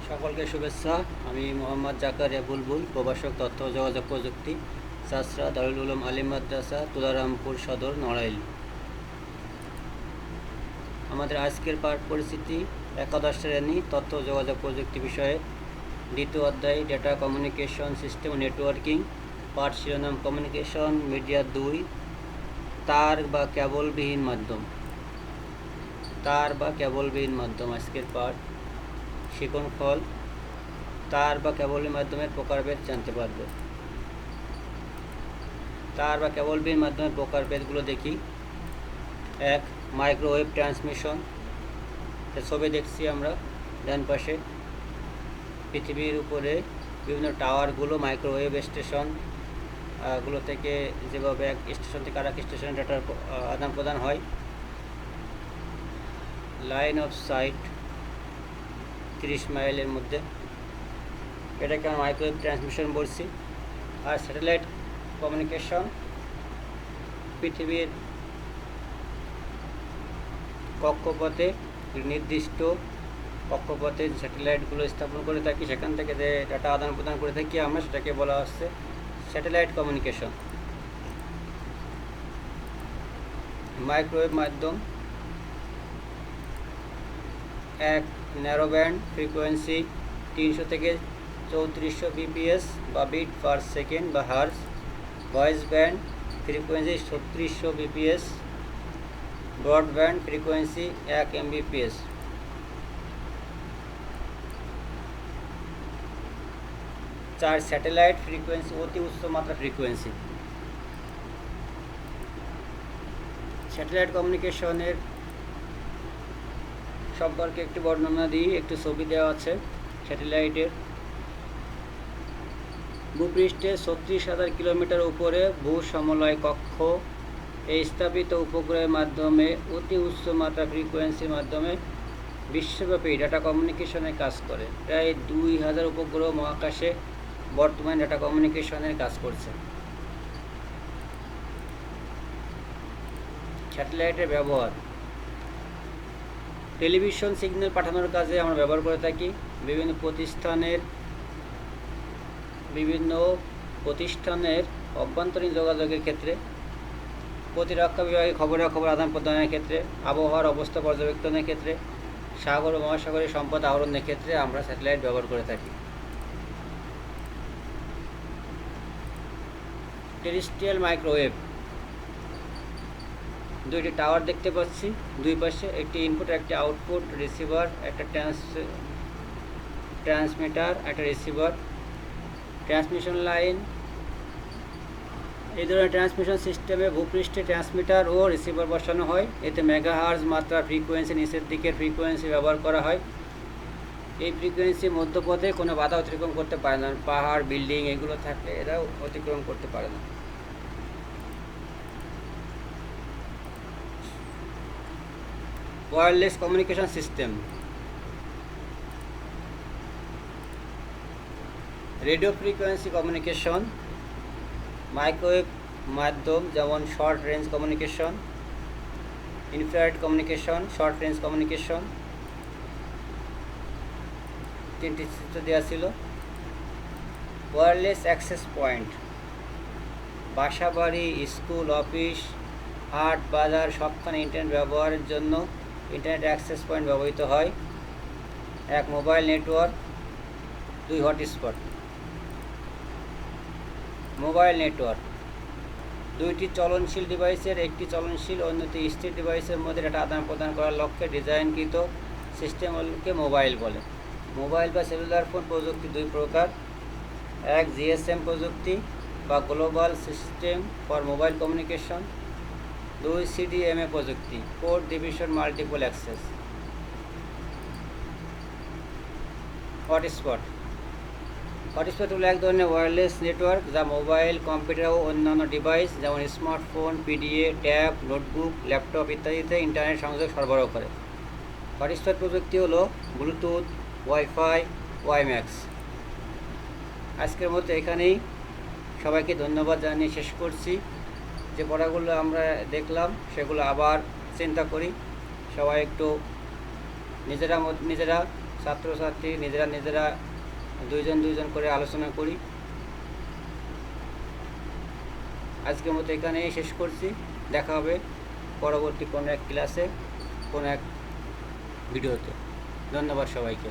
সকলকে শুভেচ্ছা। আমি মোহাম্মদ জাকারিয়া বুলবুল, প্রভাষক তথ্য ও যোগাযোগ প্রযুক্তি, চাষড়া দারুল উলুম আলিম মাদ্রাসা, তুলারামপুর সদর, নড়াইল। আমাদের আজকের পাঠ পরিস্থিতি একাদশ শ্রেণী তথ্য ও যোগাযোগ প্রযুক্তি বিষয়ে দ্বিতীয় অধ্যায় ডেটা কমিউনিকেশন সিস্টেম নেটওয়ার্কিং। পাঠ শিরোনাম কমিউনিকেশন মিডিয়া 2, তার বা কেবলবিহীন মাধ্যম। তার বা কেবলবিহীন মাধ্যম আজকের পাঠ। শিখন ফল, তার বা কেবলের মাধ্যমের প্রকারভেদ জানতে পারবে। তার বা কেবলবিহীন মাধ্যমের প্রকারভেদগুলো দেখি। 1. Microwave transmission. ছবি দেখছি আমরা ডান পাশে। পৃথিবীর উপরে বিভিন্ন টাওয়ারগুলো মাইক্রোওয়েভ স্টেশন গুলো থেকে যেভাবে এক স্টেশন থেকে আরেক স্টেশনে ডাটার আদান প্রদান হয়। লাইন অফ সাইট 30 মাইলের মধ্যে, এটাকে আমরা মাইক্রোওয়েভ ট্রান্সমিশন বলছি। আর স্যাটেলাইট কমিউনিকেশন, পৃথিবীর কক্ষপথে নির্দিষ্ট কক্ষপথে স্যাটেলাইটগুলো স্থাপন করে থাকি, সেখান থেকে যে ডাটা আদান প্রদান করে থাকি আমরা, সেটাকে বলা হচ্ছে স্যাটেলাইট কমিউনিকেশন। মাইক্রোওয়েভ মাধ্যম 1. ন্যারো ব্যান্ড ফ্রিকোয়েন্সি 300 থেকে 3400 বিপিএস বা বিট পার সেকেন্ড বা hertz. Voice band frequency 3600 BPS. Broadband frequency 1 Mbps. 4. Satellite frequency অতি উচ্চ মাত্রা ফ্রিকোয়েন্সি। স্যাটেলাইট কমিউনিকেশনের সম্পর্কে একটি বর্ণনা দিই। একটি ছবি দেওয়া আছে স্যাটেলাইটের। ভূপৃষ্ঠে 36,000 কিলোমিটার উপরে ভূ সমলয় কক্ষ এই স্থাপিত উপগ্রহের মাধ্যমে অতি উচ্চ মাত্রা ফ্রিকোয়েন্সির মাধ্যমে বিশ্বব্যাপী ডাটা কমিউনিকেশনের কাজ করে। প্রায় 2000 উপগ্রহ মহাকাশে বর্তমানে ডাটা কমিউনিকেশনের কাজ করছে। স্যাটেলাইটের ব্যবহার টেলিভিশন সিগন্যাল পাঠানোর কাজে আমরা ব্যবহার করে থাকি। বিভিন্ন প্রতিষ্ঠানের অভ্যন্তরীণ যোগাযোগের ক্ষেত্রে, প্রতিরক্ষা বিভাগে খবরাখবর আদান প্রদানের ক্ষেত্রে, আবহাওয়ার অবস্থা পর্যবেক্ষণের ক্ষেত্রে, সাগর ও মহাসাগরের সম্পদ আহরণের ক্ষেত্রে আমরা স্যাটেলাইট ব্যবহার করে থাকি। টেরেস্ট্রিয়াল মাইক্রোওয়েভ, দুইটি টাওয়ার দেখতে পাচ্ছি দুই পাশে, একটি ইনপুট একটি আউটপুট, রিসিভার একটা ট্রান্সমিটার একটা রিসিভার। ট্রান্সমিশন লাইন, এই ধরনের ট্রান্সমিশন সিস্টেমে ভূপৃষ্ঠে ট্রান্সমিটার ও রিসিভার বসানো হয়। এতে মেগাহার্জ মাত্রা ফ্রিকোয়েন্সি নিচের দিকের ফ্রিকোয়েন্সি ব্যবহার করা হয়। এই ফ্রিকোয়েন্সি মধ্যপথে কোনো বাধা অতিক্রম করতে পারে না। পাহাড়, বিল্ডিং এগুলো থাকলে এরাও অতিক্রম করতে পারে না। Wireless communication system, radio frequency communication, microwave মাধ্যম যেমন short range communication, infrared communication, short range communication. 3টি চিত্র দেওয়া ছিল। ওয়্যারলেস অ্যাক্সেস পয়েন্ট, বাসা বাড়ি, স্কুল, অফিস, হাট, বাজার সবখানে ইন্টারনেট ব্যবহারের জন্য ইন্টারনেট অ্যাক্সেস পয়েন্ট ব্যবহৃত হয়। 1. Mobile network, 2. Hotspot. Mobile network, দুইটি চলনশীল ডিভাইসের একটি চলনশীল অন্যটি স্থির ডিভাইসের মধ্যে ডাটা আদান প্রদান করার লক্ষ্যে ডিজাইনকৃত সিস্টেমকে মোবাইল বলে। মোবাইল বা সেলুলার ফোন প্রযুক্তি দুই প্রকার। 1. জিএসএম প্রযুক্তি বা global system for mobile communication. 2. CDMA প্রযুক্তি, code division multiple access. Hotspot, hotspot হলো এক ধরনের ওয়্যারলেস নেটওয়ার্ক যা মোবাইল, কম্পিউটার ও অন্যান্য ডিভাইস যেমন smartphone, PDA, tab, notebook, laptop ইত্যাদিতে ইন্টারনেট সংযোগ সরবরাহ করে। হটস্পট প্রযুক্তি হলো ব্লুটুথ, ওয়াইফাই, ওয়াইম্যাক্স। আজকের মতো এখানেই। সবাইকে ধন্যবাদ জানিয়ে শেষ করছি। যে পড়াগুলো আমরা দেখলাম সেগুলো আবার চিন্তা করি। সবাই একটু নিজেরা ছাত্রছাত্রী নিজেরা দুইজন করে আলোচনা করি। আজকের মতো এখানেই শেষ করছি। দেখা হবে পরবর্তী কোনো এক ক্লাসে, কোনো এক ভিডিওতে। ধন্যবাদ সবাইকে।